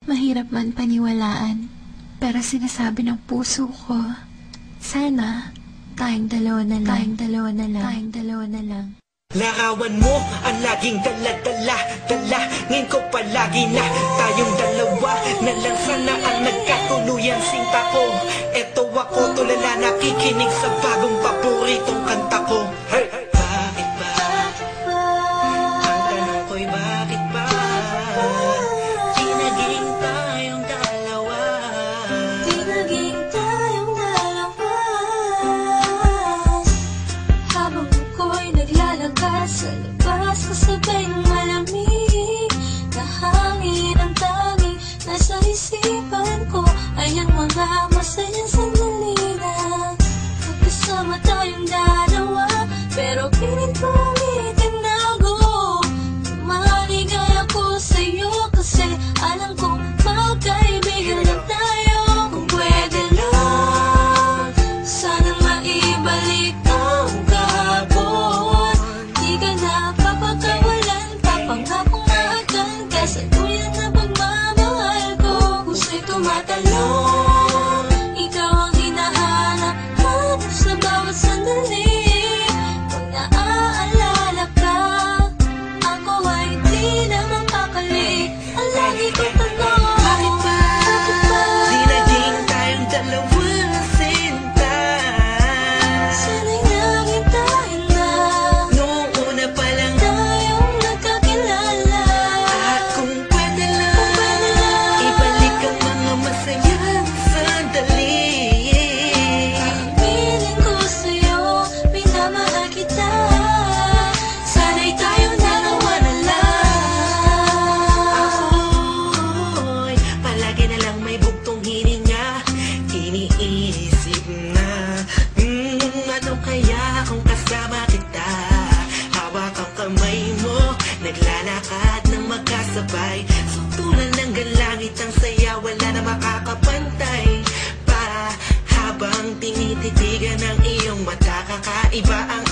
Mahirap man paniwalaan, pero sinasabi ng puso ko, sana tayong dalawa na lang, tayong dalawa na lang. Larawan mo ang laging dala-dala, dalangin ko palagi na tayong dalawa na lang sana ang nagkatuluyan sinta ko. Eto ako tulala nakikinig sa bagong paboritong kanta ko. Hey! Bakit ba? Ang tanong ko'y bakit ba? Di naging tayong dalawa. Di naging tayong dalawa. Habang ako'y naglalakad sa labas, kasabay ng malamig na hangin, ang tanging nasa isipan ko ay ang mga masayang sandali na magkasama tayong dalawa. Pero pilit ko itinago, maligay ako sa'yo kasi alam kong magkaibigan lang tayo. Kung pwede lang, sana maibalik ang kahapon. Di ka na papakawalan, papangako na agad kasaluyan na pagmamahal ko. Puso'y tumatalon, ikaw ang hinahanap sa bawat sandali. Pag naaalala ka, ako ay di na mapakali. Ang lagi ko tanong, bakit ba? Di naging tayong dalawa sinta. Sana'y naging tayo na Noong una pa lang tayong nagkakilala. at kung pwede lang, ibalik ang mga masayang sandali. Piling ko sa'yo, minamahal kita. Sana'y tayong dalawa na lang. Ako'y palagi na lang may bugtong hininga. Iniisip na ano kaya kung kasama kita. Hawak ang kamay mo, naglalakad ng magkasabay. Suntulan ng galangit ang saya, wala na makakapantay pa. Habang tinititigan ng iyong mata, kakaiba ang